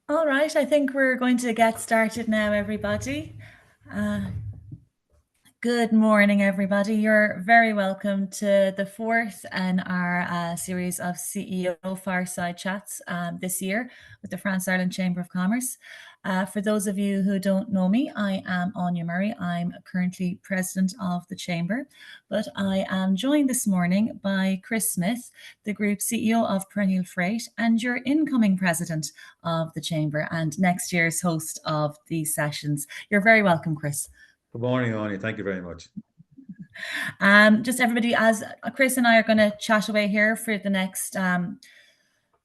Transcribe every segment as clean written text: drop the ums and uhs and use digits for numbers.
All right, I think we're going to get started now, everybody. Uh, Good morning, everybody. You're very welcome to the fourth in our series of CEO Fireside Chats this year with the France Ireland Chamber of Commerce. For those of you who don't know me, I am Áine Murray. I'm currently president of the Chamber, but I am joined this morning by Chris Smyth, the Group CEO of Perennial Freight, and your incoming president of the Chamber and next year's host of these sessions. You're very welcome, Chris. Good morning, Áine. Thank you very much. Just everybody, as Chris and I are going to chat away here for the next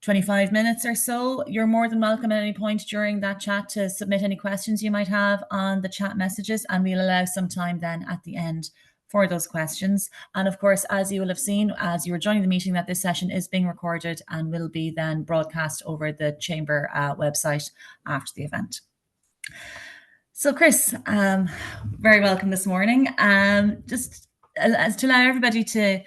25 minutes or so, you're more than welcome at any point during that chat to submit any questions you might have on the chat messages, and we'll allow some time then at the end for those questions. And of course, as you will have seen as you were joining the meeting, that this session is being recorded and will be then broadcast over the Chamber website after the event. So Chris, very welcome this morning. Just as to allow everybody to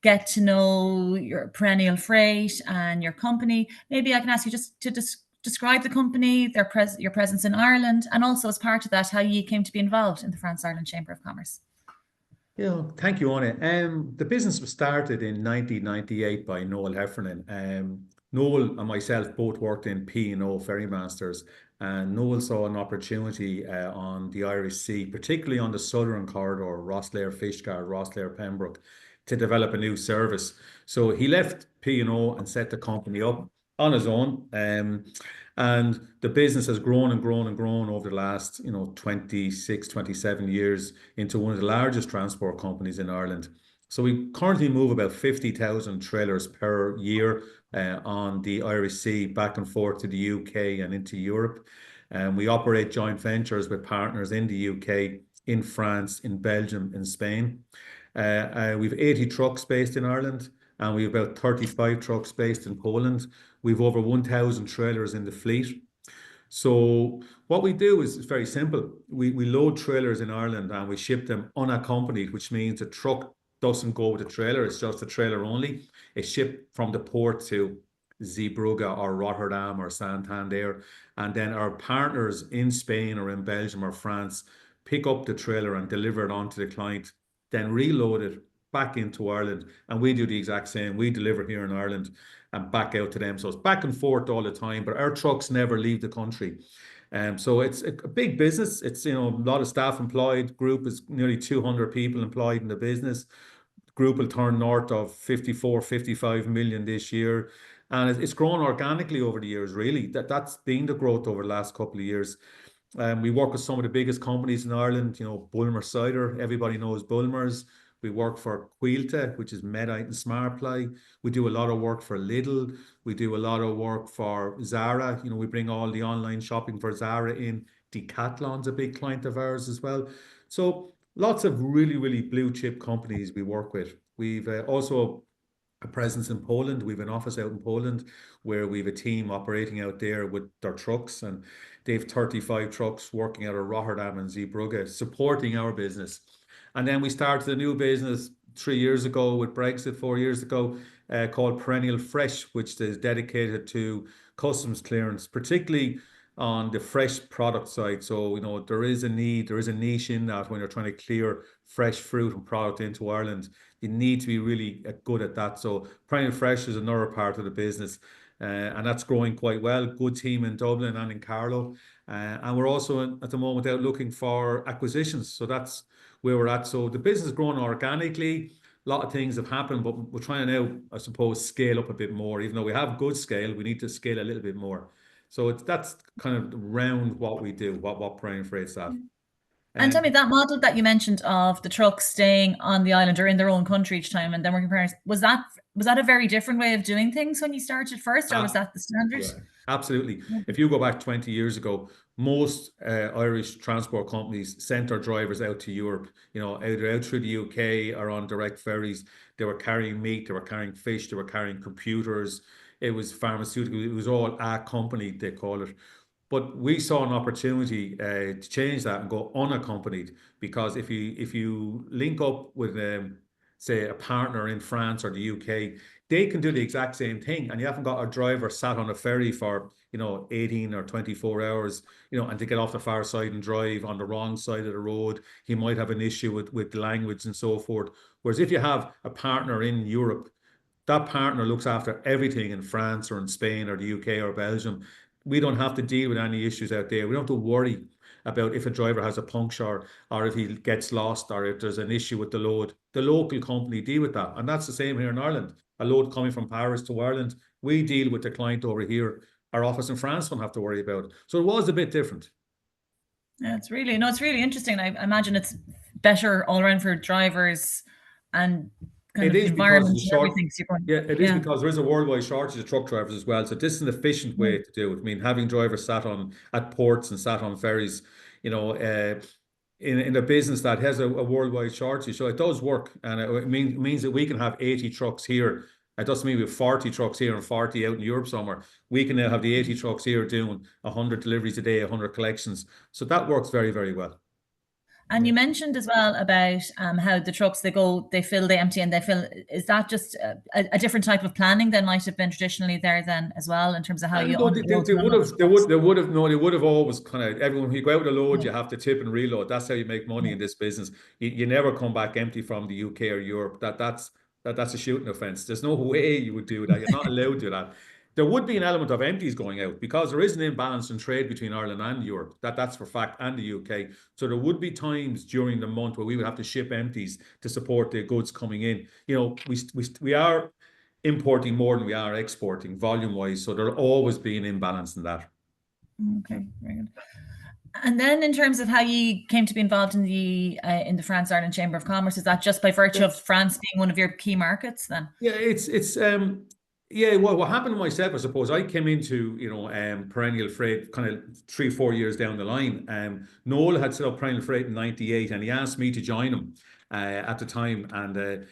get to know your Perennial Freight and your company, maybe I can ask you just to describe the company, your presence in Ireland, and also as part of that, how you came to be involved in the France Ireland Chamber of Commerce. Yeah, thank you, Áine. The business was started in 1998 by Noel Heffernan. Noel and myself both worked in P&O Ferrymasters, and Noel saw an opportunity on the Irish Sea, particularly on the southern corridor, Rosslare, Fishguard, Rosslare, Pembroke, to develop a new service. So he left P&O and set the company up on his own. And the business has grown and grown and grown over the last, 26, 27 years into one of the largest transport companies in Ireland. So we currently move about 50,000 trailers per year on the Irish Sea back and forth to the UK and into Europe. And we operate joint ventures with partners in the UK, in France, in Belgium, in Spain. We've 80 trucks based in Ireland, and we've about 35 trucks based in Poland. We've over 1,000 trailers in the fleet. So what we do is very simple. We load trailers in Ireland and we ship them unaccompanied, which means the truck doesn't go with the trailer. It's just a trailer only. It's shipped from the port to Zeebrugge or Rotterdam or Santander. And then our partners in Spain or in Belgium or France pick up the trailer and deliver it onto the client, then reload it back into Ireland. And we do the exact same. We deliver here in Ireland and back out to them. So it's back and forth all the time, but our trucks never leave the country. So it's a big business. It's, a lot of staff employed. Group is nearly 200 people employed in the business. Group will turn north of 54, 55 million this year. And it's grown organically over the years, really. That's been the growth over the last couple of years. We work with some of the biggest companies in Ireland, Bulmer Cider. Everybody knows Bulmers. We work for Quilta, which is Medite and Smartply. We do a lot of work for Lidl. We do a lot of work for Zara. We bring all the online shopping for Zara in. Decathlon's a big client of ours as well. So lots of really, really blue chip companies we work with. We've also a presence in Poland. We've an office out in Poland where we've a team operating out there with their trucks, and they've 35 trucks working out of Rotterdam and Zeebrugge supporting our business. And then we started a new business 3 years ago with Brexit, 4 years ago, called Perennial Fresh, which is dedicated to customs clearance, particularly on the fresh product side. So, there is a need, there is a niche in that when you're trying to clear fresh fruit and product into Ireland. You need to be really good at that. So Perennial Fresh is another part of the business. And that's growing quite well. Good team in Dublin and in Carlow. And we're also at the moment out looking for acquisitions. So that's where we're at. So the business is growing organically. A lot of things have happened, but we're trying to now, I suppose, scale up a bit more. Even though we have good scale, we need to scale a little bit more. So that's kind of around what we do, what Perennial Freight's at. And tell me, that model that you mentioned of the trucks staying on the island or in their own country each time and then working parents, was that a very different way of doing things when you started first, or was that the standard? Yeah, absolutely. If you go back 20 years ago, most Irish transport companies sent their drivers out to Europe, either out through the UK or on direct ferries. They were carrying meat, they were carrying fish, they were carrying computers. It was pharmaceutical. It was all a company, they call it. But we saw an opportunity to change that and go unaccompanied, because if you link up with say, a partner in France or the UK, they can do the exact same thing. And you haven't got a driver sat on a ferry for, 18 or 24 hours, and to get off the Fireside and drive on the wrong side of the road. He might have an issue with language and so forth. Whereas if you have a partner in Europe, that partner looks after everything in France or in Spain or the UK or Belgium. We don't have to deal with any issues out there. We don't have to worry about if a driver has a puncture or if he gets lost or if there's an issue with the load. The local company deal with that. And that's the same here in Ireland. A load coming from Paris to Ireland, we deal with the client over here. Our office in France don't have to worry about it. So it was a bit different. Yeah, it's really interesting. I imagine it's better all around for drivers and kind It of is because environment it's and short. everything. So you're going, Yeah, it is yeah. because there is a worldwide shortage of truck drivers as well. So this is an efficient way to do it. I mean, having drivers sat on at ports and sat on ferries, you know, uh, in a business that has a worldwide shortage. So it does work, and it means that we can have 80 trucks here. It doesn't mean we have 40 trucks here and 40 out in Europe somewhere. We can now have the 80 trucks here doing 100 deliveries a day, 100 collections. So that works very, very well. And you mentioned as well about how the trucks they go, they fill, they empty, and they fill. Is that just a different type of planning than might have been traditionally there then as well in terms of how you No, unload they and would unload have, the trucks? they would have always kind of everyone. When you go out with a load, Yeah, you have to tip and reload. That's how you make money yeah, in this business. You never come back empty from the UK or Europe. That's a shooting offence. There's no way you would do that. You're not allowed to do that. There would be an element of empties going out because there is an imbalance in trade between Ireland and Europe. That's for fact, and the UK. So there would be times during the month where we would have to ship empties to support the goods coming in. We are importing more than we are exporting volume wise. So there'll always be an imbalance in that. okay, very good. And then in terms of how you came to be involved in the France Ireland Chamber of Commerce, is that just by virtue of France being one of your key markets then? Yeah, it's yeah, well, what happened to myself, I suppose, I came into, Perennial Freight kind of 3, 4 years down the line. Noel had set up Perennial Freight in '98 and he asked me to join him at the time. And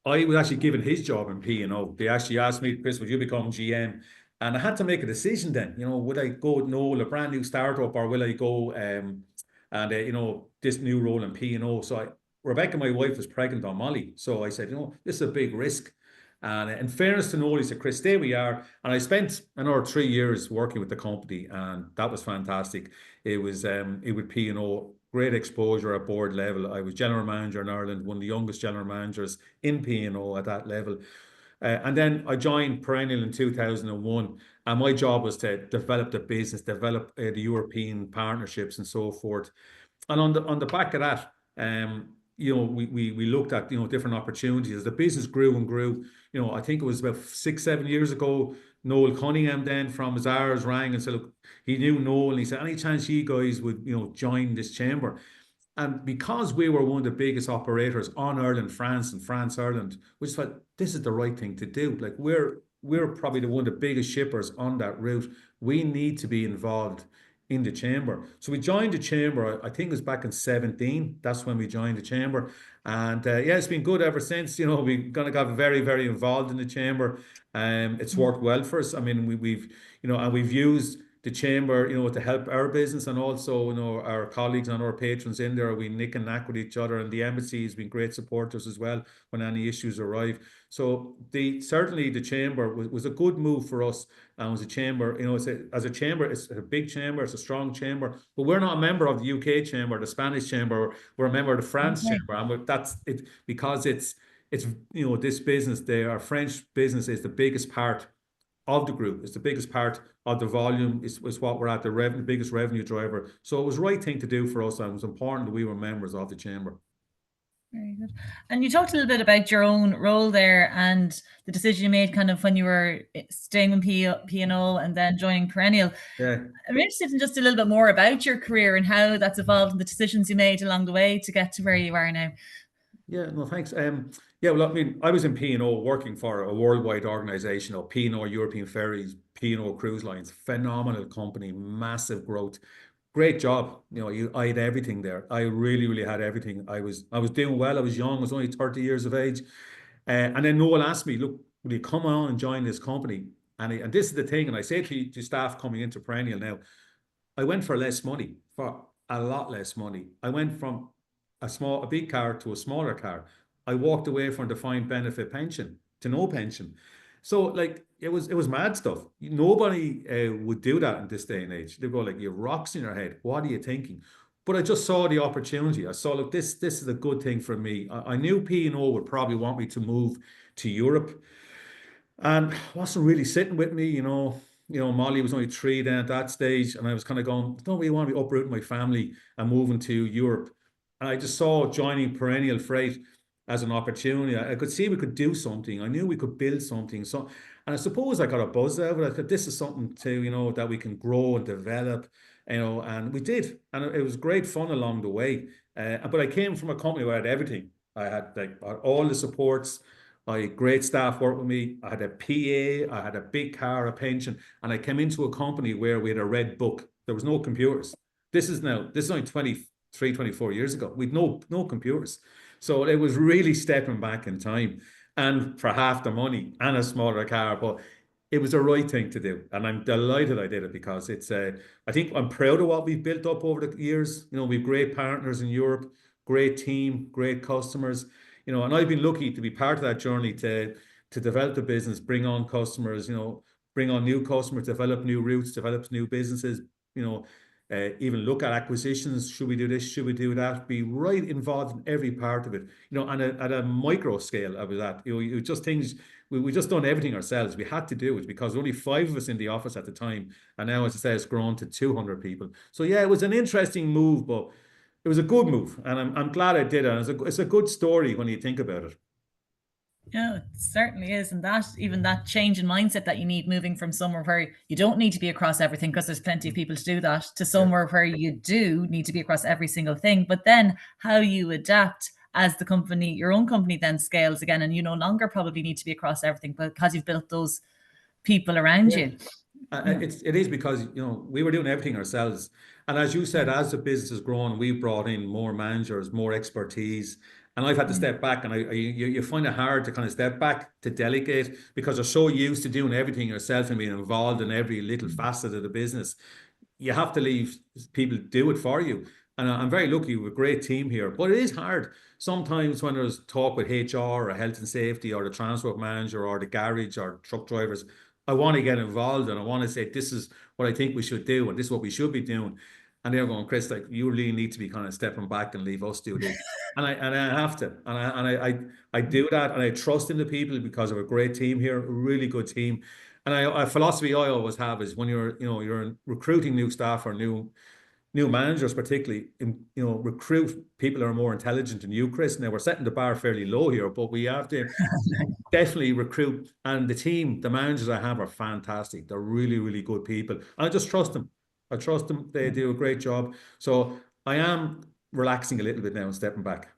I was actually given his job in P&O. They actually asked me, Chris, would you become GM? And I had to make a decision then, would I go with Noel, a brand new startup, or will I go and this new role in P&O? So Rebecca, my wife, was pregnant on Molly. So I said, this is a big risk. And in fairness to Noel, he said, Chris, there we are. And I spent another 3 years working with the company, and that was fantastic. It would P&O, great exposure at board level. I was general manager in Ireland, one of the youngest general managers in P&O at that level. And then I joined Perennial in 2001, and my job was to develop the business, develop the European partnerships and so forth. And on the back of that, we looked at different opportunities as the business grew and grew. I think it was about 6, 7 years ago. Noel Cunningham then from Mazars rang and said, look, he knew Noel and he said, any chance you guys would join this chamber? And because we were one of the biggest operators on Ireland, France, and France, Ireland, we just felt this is the right thing to do. Like we're probably one of the biggest shippers on that route. We need to be involved in the chamber. So we joined the chamber, I think it was back in 2017. That's when we joined the chamber. And yeah, it's been good ever since. We're going to get very, very involved in the chamber. It's worked well for us. I mean, and we've used the chamber, to help our business and also, our colleagues and our patrons in there. We nick and knack with each other, and the embassy has been great supporters as well when any issues arrive. So certainly the chamber was a good move for us, and was a chamber, as a chamber, it's a big chamber, it's a strong chamber, but we're not a member of the UK chamber, the Spanish chamber, we're a member of the France Okay. chamber, and that's it because it's this business there, our French business is the biggest part of the group. It's the biggest part of the volume. It's what we're at, the biggest revenue driver. So it was the right thing to do for us, and it was important that we were members of the chamber. Very good. And you talked a little bit about your own role there and the decision you made kind of when you were staying in P&O and then joining Perennial. Yeah. I'm interested in just a little bit more about your career and how that's evolved and the decisions you made along the way to get to where you are now. Yeah, no, thanks. Yeah, well, I mean, I was in P&O working for a worldwide organization, or P&O European Ferries, P&O Cruise Lines, phenomenal company, massive growth. Great job. I had everything there. I really, really had everything. I was doing well. I was young. I was only 30 years of age. And then Noel asked me, look, will you come on and join this company? And this is the thing. And I say to staff coming into Perennial now, I went for less money, for a lot less money. I went from a big car to a smaller car. I walked away from defined benefit pension to no pension. So like it was mad stuff. Nobody would do that in this day and age. They go like, "You have rocks in your head. What are you thinking?" But I just saw the opportunity. I saw, look, this is a good thing for me. I knew P&O would probably want me to move to Europe, and wasn't really sitting with me. Molly was only 3 then at that stage, and I was kind of going, "I don't really want to be uprooting my family and moving to Europe." And I just saw joining Perennial Freight as an opportunity. I could see we could do something. I knew we could build something. So, and I suppose I got a buzz out of it. I thought this is something to, that we can grow and develop, and we did. And it was great fun along the way. But I came from a company where I had everything. I had like all the supports. I had great staff work with me. I had a PA, I had a big car, a pension, and I came into a company where we had a red book. There was no computers. This is only 23, 24 years ago. We'd no computers. So it was really stepping back in time, and for half the money and a smaller car, but it was the right thing to do. And I'm delighted I did it, because I think I'm proud of what we've built up over the years. We've great partners in Europe, great team, great customers. And I've been lucky to be part of that journey to develop the business, bring on customers, bring on new customers, develop new routes, develop new businesses, even look at acquisitions. Should we do this? Should we do that? Be right involved in every part of it, and at a micro scale of that. You just things, we just done everything ourselves. We had to do it because only 5 of us in the office at the time. And now, as I say, it's grown to 200 people. So yeah, it was an interesting move, but it was a good move, and I'm glad I did it. It's a good story when you think about it. Yeah, it certainly is. And that change in mindset that you need, moving from somewhere where you don't need to be across everything, because there's plenty of people to do that, to somewhere where you do need to be across every single thing. But then how you adapt as the company, your own company then scales again, and you no longer probably need to be across everything because you've built those people around you. It is because we were doing everything ourselves, and as you said, as the business has grown, we've brought in more managers, more expertise, and I've had to step back. And you find it hard to kind of step back to delegate, because you're so used to doing everything yourself and being involved in every little facet of the business. You have to leave people do it for you. And I'm very lucky with a great team here, but it is hard sometimes when there's talk with HR or health and safety or the transport manager or the garage or truck drivers. I want to get involved, and I want to say, this is what I think we should do, and this is what we should be doing. And they're going, "Chris, like, you really need to be kind of stepping back and leave us do this." And I have to, and I do that, and I trust in the people because of a great team here, a really good team. And a philosophy I always have is, when you're recruiting new staff or new managers, particularly, recruit people who are more intelligent than you, Chris. Now, we're setting the bar fairly low here, but we have to definitely recruit. And the team, the managers I have, are fantastic. They're really, really good people. And I just trust them. I trust them. They do a great job. So I am relaxing a little bit now and stepping back.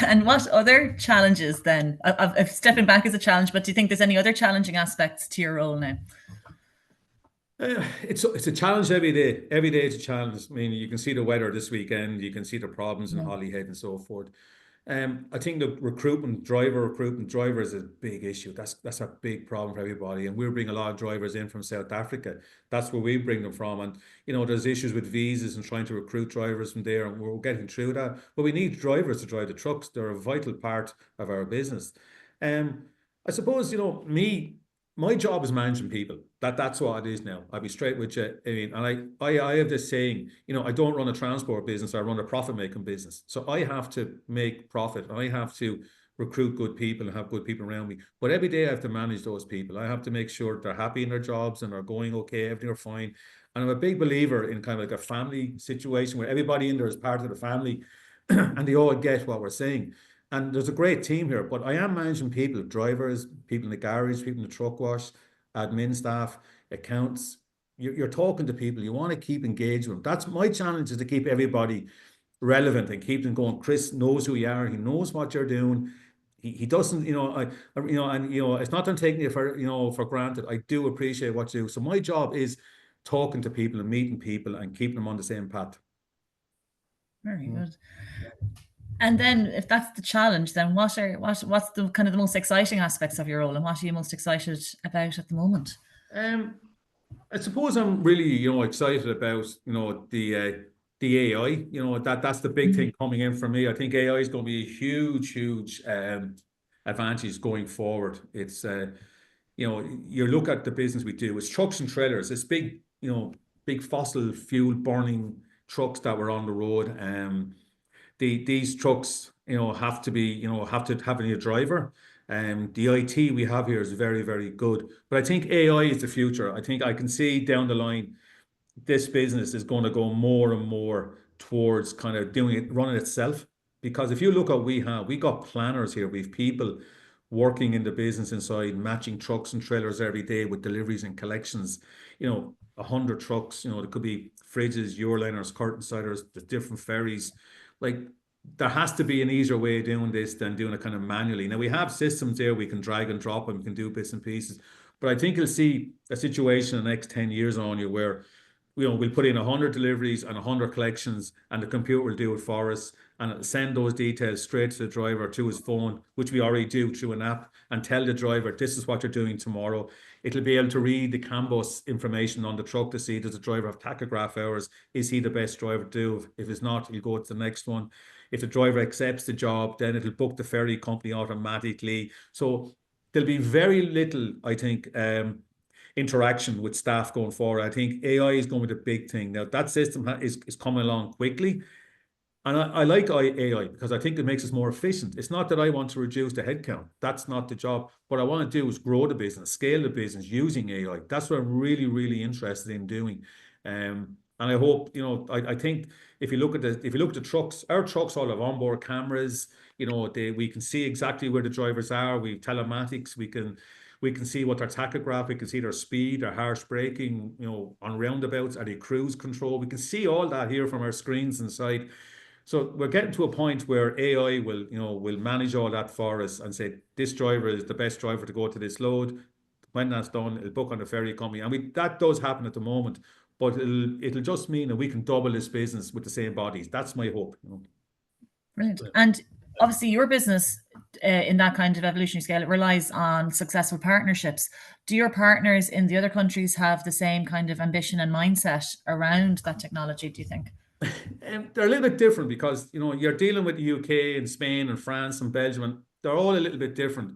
And what other challenges then? If stepping back is a challenge, but do you think there's any other challenging aspects to your role now? It's a challenge every day. Every day it's a challenge. I mean, you can see the weather this weekend. You can see the problems in Holyhead and so forth. I think the driver recruitment is a big issue. That's a big problem for everybody. And we're bringing a lot of drivers in from South Africa. That's where we bring them from. And there's issues with visas and trying to recruit drivers from there, and we're getting through that. But we need drivers to drive the trucks. They're a vital part of our business. I suppose my job is managing people. That's what it is now. I'll be straight with you. I mean, and I have this saying, I don't run a transport business, I run a profit-making business. So I have to make profit. I have to recruit good people and have good people around me. But every day I have to manage those people. I have to make sure they're happy in their jobs and they're going okay, everything are fine. And I'm a big believer in kind of like a family situation where everybody in there is part of the family and they all get what we're saying. And there's a great team here, but I am managing people, drivers, people in the garage, people in the truck wash, admin staff, accounts. You're talking to people. You want to keep engaged with them. That's my challenge, is to keep everybody relevant and keep them going. Chris knows who you are. He knows what you're doing. He doesn't, it's not them taking you for granted. I do appreciate what you do. So my job is talking to people and meeting people and keeping them on the same path. Very good. And then, if that's the challenge, then what's the kind of the most exciting aspects of your role, and what are you most excited about at the moment? I suppose I'm really, excited about, the the AI. You know, that's the big thing coming in for me. I think AI is going to be a huge advantage going forward. It's you know, you look at the business we do, it's trucks and trailers. It's big, you know, big fossil fuel burning trucks that were on the road. These trucks, you know, have to be, you know, have to have a driver. The IT we have here is very good. But I think AI is the future. I think I can see down the line this business is going to go more and more towards kind of doing it, running itself. Because if you look at what we got planners here, we've people working in the business inside, matching trucks and trailers every day with deliveries and collections. You know, 100 trucks. You know, there could be fridges, Euroliners, curtain siders, the different ferries. Like there has to be an easier way of doing this than doing it kind of manually. Now we have systems there we can drag and drop and we can do bits and pieces. But I think you'll see a situation in the next 10 years on you where, you know, we'll put in 100 deliveries and 100 collections and the computer will do it for us and it'll send those details straight to the driver to his phone, which we already do through an app, and tell the driver, this is what you're doing tomorrow. It'll be able to read the CAN-bus information on the truck to see, does the driver have tachograph hours? Is he the best driver to do? If it's not, he'll go to the next one. If the driver accepts the job, then it'll book the ferry company automatically. So there'll be very little, I think, interaction with staff going forward. I think AI is going to be the big thing. Now that system is coming along quickly. And I like AI because I think it makes us more efficient. It's not that I want to reduce the headcount. That's not the job. What I want to do is grow the business, scale the business using AI. That's what I'm really interested in doing. And I hope, you know, I think if you look at the trucks, our trucks all have onboard cameras. You know, we can see exactly where the drivers are. We have telematics. We can see what their tachograph. We can see their speed, their harsh braking. You know, on roundabouts, are they cruise control? We can see all that here from our screens inside. So we're getting to a point where AI will, you know, will manage all that for us and say, this driver is the best driver to go to this load. When that's done, it'll book on the ferry company. And that does happen at the moment, but it'll just mean that we can double this business with the same bodies. That's my hope. You know. Brilliant. And obviously your business in that kind of evolutionary scale, it relies on successful partnerships. Do your partners in the other countries have the same kind of ambition and mindset around that technology, do you think? They're a little bit different because, you know, you're dealing with the UK and Spain and France and Belgium, and they're all a little bit different.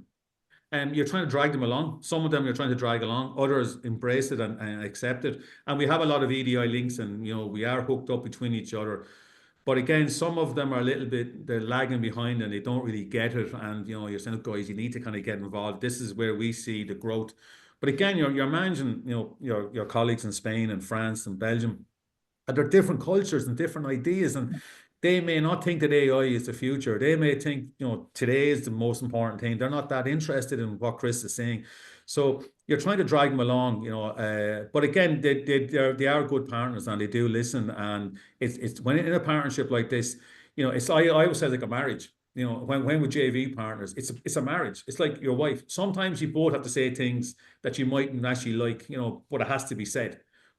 And you're trying to drag them along. Some of them you're trying to drag along, others embrace it and accept it. And we have a lot of EDI links and, you know, we are hooked up between each other. But again, some of them are a little bit, they're lagging behind and they don't really get it. And, you know, you're saying, guys, you need to kind of get involved. This is where we see the growth. But again, you're managing, you know, your colleagues in Spain and France and Belgium. And they're different cultures and different ideas, and they may not think that AI is the future. They may think, you know, today is the most important thing. They're not that interested in what Chris is saying. So you're trying to drag them along, you know. But again, they are good partners and they do listen. And it's when in a partnership like this, you know, I always say like a marriage. You know, when with JV partners, it's a marriage. It's like your wife. Sometimes you both have to say things that you mightn't actually like, you know, but it has to be said.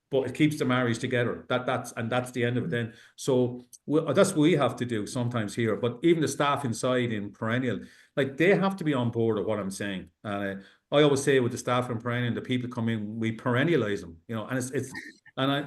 But it keeps the marriage together. That's the end of it then. So that's what we have to do sometimes here. But even the staff inside in Perennial, like they have to be on board with what I'm saying. And I always say with the staff in Perennial, the people come in, we perennialize them, you know, and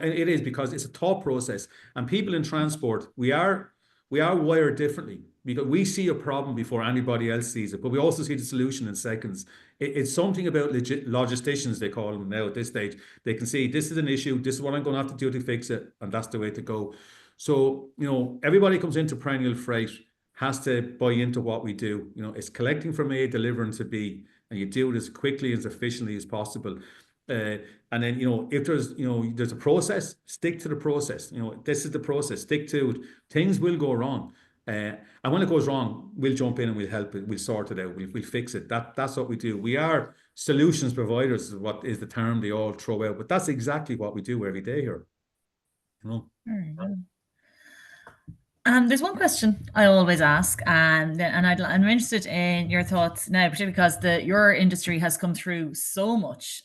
it is because it's a thought process. And people in transport, we are wired differently because we see a problem before anybody else sees it, but we also see the solution in seconds. It's something about logisticians, they call them now at this stage. They can see this is an issue, this is what I'm going to have to do to fix it, and that's the way to go. So, you know, everybody comes into Perennial Freight has to buy into what we do. You know, it's collecting from A, delivering to B, and you do it as quickly and as efficiently as possible. And then, you know, if there's a process, stick to the process. You know, this is the process, stick to it. Things will go wrong. And when it goes wrong, we'll jump in and we'll help it. We'll sort it out. We'll fix it. That's what we do. We are solutions providers, is what is the term they all throw out. But that's exactly what we do every day here. You know? There's one question I always ask, and I'm interested in your thoughts now, particularly because your industry has come through so much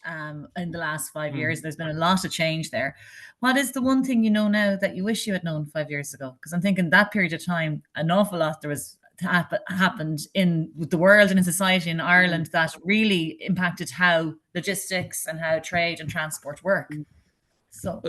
in the last 5 years. There's been a lot of change there. What is the one thing you know now that you wish you had known 5 years ago? Because I'm thinking that period of time, an awful lot there was happened in the world and in society in Ireland that really impacted how logistics and how trade and transport work. So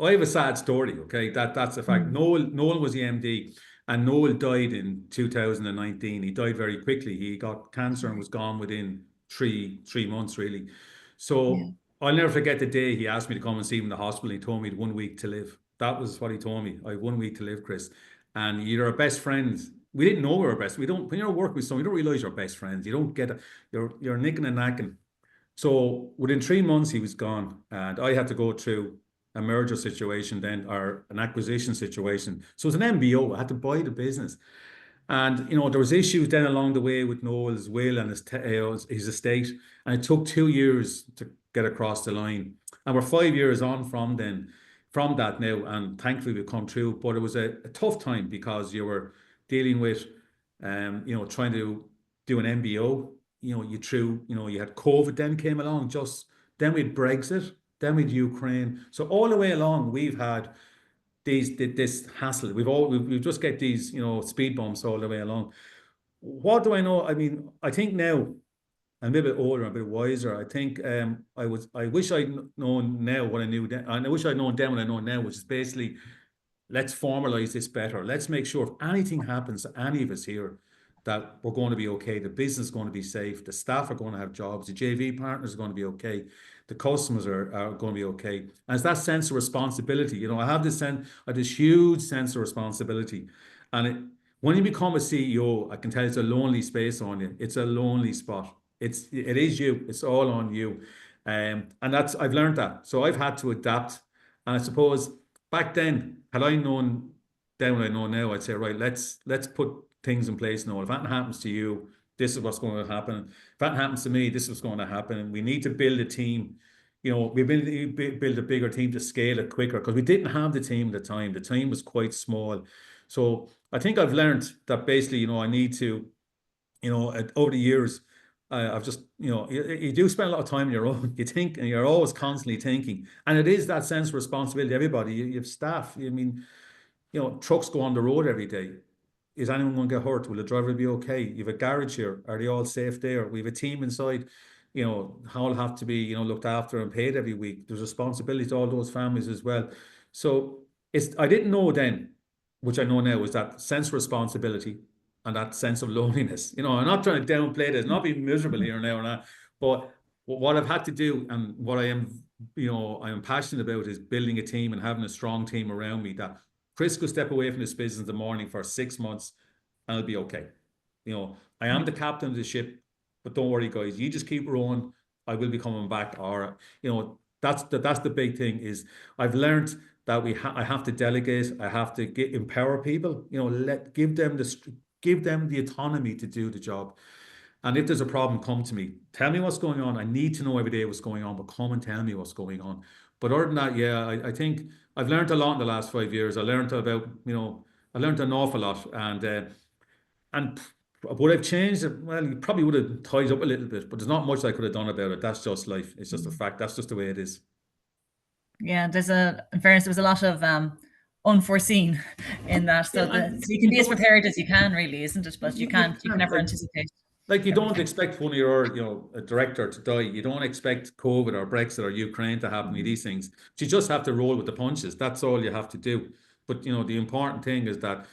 I have a sad story, okay? That's a fact. Mm. Noel was the MD, and Noel died in 2019. He died very quickly. He got cancer and Sorry. was gone within three months, really. Yeah. So I'll never forget the day he asked me to come and see him in the hospital. He told me he had 1 week to live. That was what he told me. I have 1 week to live, Chris. And you're our best friends. We didn't know we were best. We don't, when you're working with someone, you don't realize you're best friends. You don't get it. You're nicking and knacking. So within 3 months, he was gone, and I had to go through a merger situation then, or an acquisition situation. So it was an MBO. I had to buy the business, and there was issues then along the way with Noel's will and his estate, and it took 2 years to get across the line. And we're 5 years on from that now, and thankfully we've come through. But it was a tough time because you were dealing with, trying to do an MBO. You had COVID then came along, just then we had Brexit, then we had Ukraine. So all the way along, we've had this hassle. We've just get these, speed bumps all the way along. What do I know? I mean, I think now I'm a bit older, I'm a bit wiser. I think I wish I'd known now what I knew then, and I wish I'd known then what I know now, which is basically let's formalize this better. Let's make sure if anything happens to any of us here, that we're going to be okay. The business is going to be safe. The staff are going to have jobs. The JV partners are going to be okay. The customers are going to be okay. And it's that sense of responsibility. I have this huge sense of responsibility. And when you become a CEO, I can tell you it's a lonely space on you. It's a lonely spot. It is you. It's all on you. And I've learned that. So I've had to adapt. And I suppose back then, had I known then what I know now, I'd say, right, let's put things in place now. If that happens to you, this is what's going to happen. If that happens to me, this is what's going to happen. And we need to build a team. Build a bigger team to scale it quicker because we didn't have the team at the time. The team was quite small. So I think I've learned that basically, I need to, over the years, I've just, you do spend a lot of time on your own. You think, and you're always constantly thinking. And it is that sense of responsibility. Everybody, you have staff. I mean, trucks go on the road every day. Is anyone going to get hurt? Will the driver be okay? You have a garage here. Are they all safe there? We have a team inside. How have to be, looked after and paid every week. There's responsibility to all those families as well. So I didn't know then, which I know now, is that sense of responsibility and that sense of loneliness. I'm not trying to downplay this, not being miserable here now or not, but what I've had to do and what I am passionate about is building a team and having a strong team around me that Chris could step away from this business in the morning for 6 months and I'll be okay. I am the captain of the ship, but don't worry, guys. You just keep rowing. I will be coming back. Or, that's the big thing is I've learned that I have to delegate. I have to empower people. Give them the autonomy to do the job. And if there's a problem, come to me. Tell me what's going on. I need to know every day what's going on, but come and tell me what's going on. But other than that, yeah, I think I've learned a lot in the last 5 years. I learned an awful lot. And would I've changed it? Well, you probably would have tied up a little bit, but there's not much I could have done about it. That's just life. It's just a fact. That's just the way it is. Yeah, in fairness, there was a lot of unforeseen in that. So, Yeah, so you can be as prepared as you can, really, isn't it? But you can never anticipate. Like you don't everything. expect one of your, a director to die. You don't expect COVID or Brexit or Ukraine to happen. These things. You just have to roll with the punches. That's all you have to do. But the important thing is that,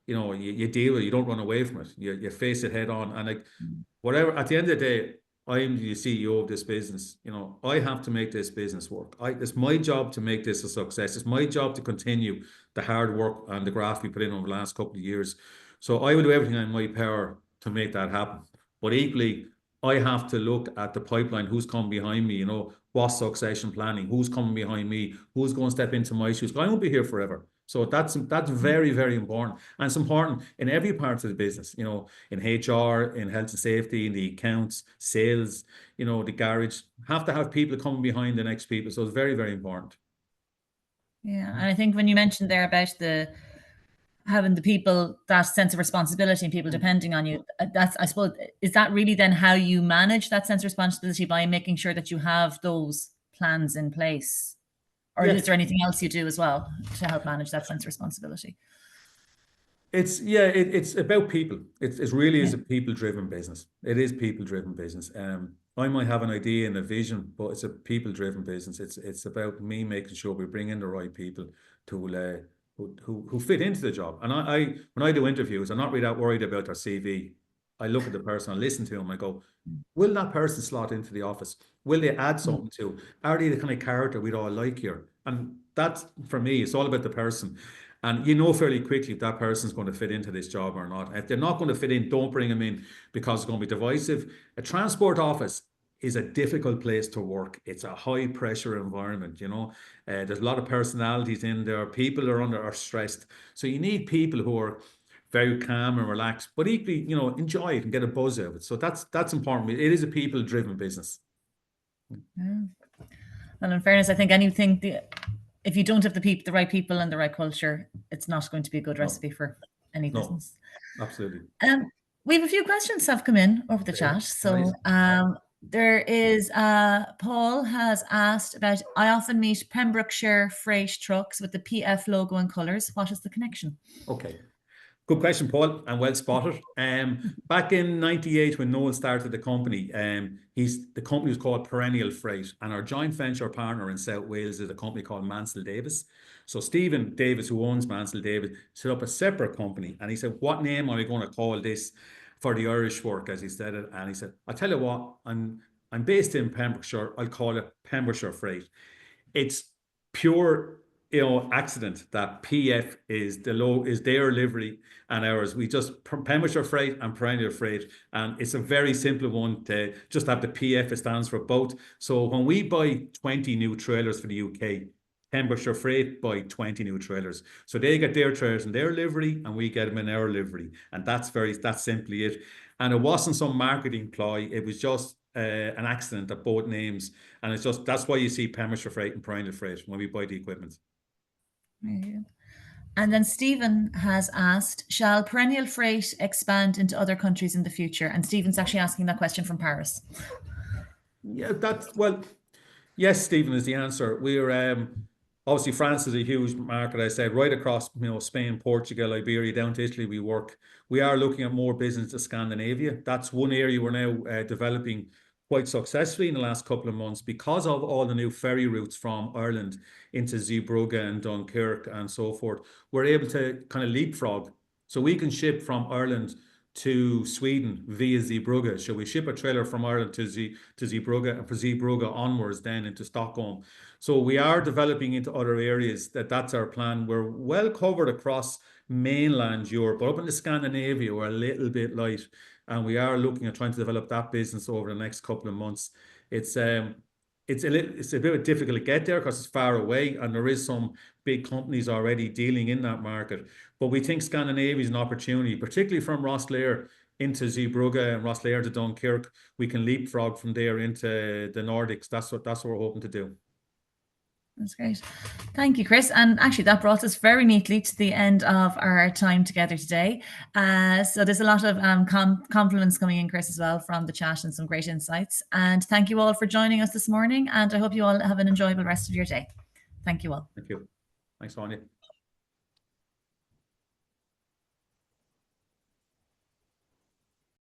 you deal with it. You don't run away from it. You face it head on. And like whatever, at the end of the day, I'm the CEO of this business. I have to make this business work. It's my job to make this a success. It's my job to continue the hard work and the graft we put in over the last couple of years. So I will do everything in my power to make that happen. But equally, I have to look at the pipeline, who's coming behind me, what's succession planning, who's coming behind me, who's going to step into my shoes. I won't be here forever. So that's very, very important. And it's important in every part of the business, in HR, in health and safety, in the accounts, sales, the garage. Have to have people coming behind the next people. So it's very, very important. Yeah, and I think when you mentioned there about having the people, that sense of responsibility and people depending on you, that's, I suppose, is that really then how you manage that sense of responsibility, by making sure that you have those plans in place? Or Yeah. is there anything else you do as well to help manage that sense of responsibility? It's about people. It really is Yeah. a people-driven business. It is people-driven business. I might have an idea and a vision, but it's a people-driven business. It's about me making sure we bring in the right people to who fit into the job. And I when I do interviews, I'm not really that worried about their CV. I look at the person, I listen to them, I go, will that person slot into the office? Will they add something to? Are they the kind of character we'd all like here? And that's, for me, it's all about the person. And you know fairly quickly if that person's going to fit into this job or not. If they're not going to fit in, don't bring them in because it's going to be divisive. A transport office is a difficult place to work. It's a high pressure environment, you know. There's a lot of personalities in there. People are stressed. So you need people who are very calm and relaxed, but equally, you know, enjoy it and get a buzz out of it. So that's important. It is a people-driven business. Yeah. And in fairness, I think if you don't have the right people and the right culture, it's not going to be a good recipe for any business. Absolutely. We have a few questions have come in over the chat. So there is Paul has asked about, I often meet Pembrokeshire freight trucks with the PF logo and colours. What is the connection? Okay. Good question, Paul, and well spotted. Back in '98, when Noel started the company, the company was called Perennial Freight, and our joint venture partner in South Wales is a company called Mansell Davis. So Stephen Davis, who owns Mansell Davis, set up a separate company, and he said, "What name are we going to call this for the Irish work?" As he said it, and he said, "I'll tell you what, I'm based in Pembrokeshire. I'll call it Pembrokeshire Freight." It's pure, you know, accident that PF is their livery and ours. We just Pembrokeshire Freight and Perennial Freight, and it's a very simple one to just have the PF. It stands for both. So when we buy 20 new trailers for the UK, Pembrokeshire Freight buy 20 new trailers. So they get their trailers in their livery and we get them in our livery. And that's simply it. And it wasn't some marketing ploy. It was just an accident that both names. And it's just, that's why you see Pembrokeshire Freight and Perennial Freight when we buy the equipment. And then Stephen has asked, shall Perennial Freight expand into other countries in the future? And Stephen's actually asking that question from Paris. Yeah, yes, Stephen is the answer. We're obviously France is a huge market. I said right across, you know, Spain, Portugal, Iberia, down to Italy. We are looking at more business to Scandinavia. That's one area we're now developing quite successfully in the last couple of months because of all the new ferry routes from Ireland into Zeebrugge and Dunkirk and so forth. We're able to kind of leapfrog. So we can ship from Ireland to Sweden via Zeebrugge. So we ship a trailer from Ireland to Zeebrugge, and for Zeebrugge onwards then into Stockholm. So we are developing into other areas. That's our plan. We're well covered across mainland Europe, but up in the Scandinavia, we're a little bit light. And we are looking at trying to develop that business over the next couple of months. It's a bit difficult to get there because it's far away, and there is some big companies already dealing in that market. But we think Scandinavia is an opportunity, particularly from Rosslare into Zeebrugge and Rosslare to Dunkirk. We can leapfrog from there into the Nordics. That's what we're hoping to do. That's great. Thank you, Chris. And actually, that brought us very neatly to the end of our time together today. So there's a lot of compliments coming in, Chris, as well from the chat and some great insights. And thank you all for joining us this morning. And I hope you all have an enjoyable rest of your day. Thank you all. Thank you. Thanks, Áine.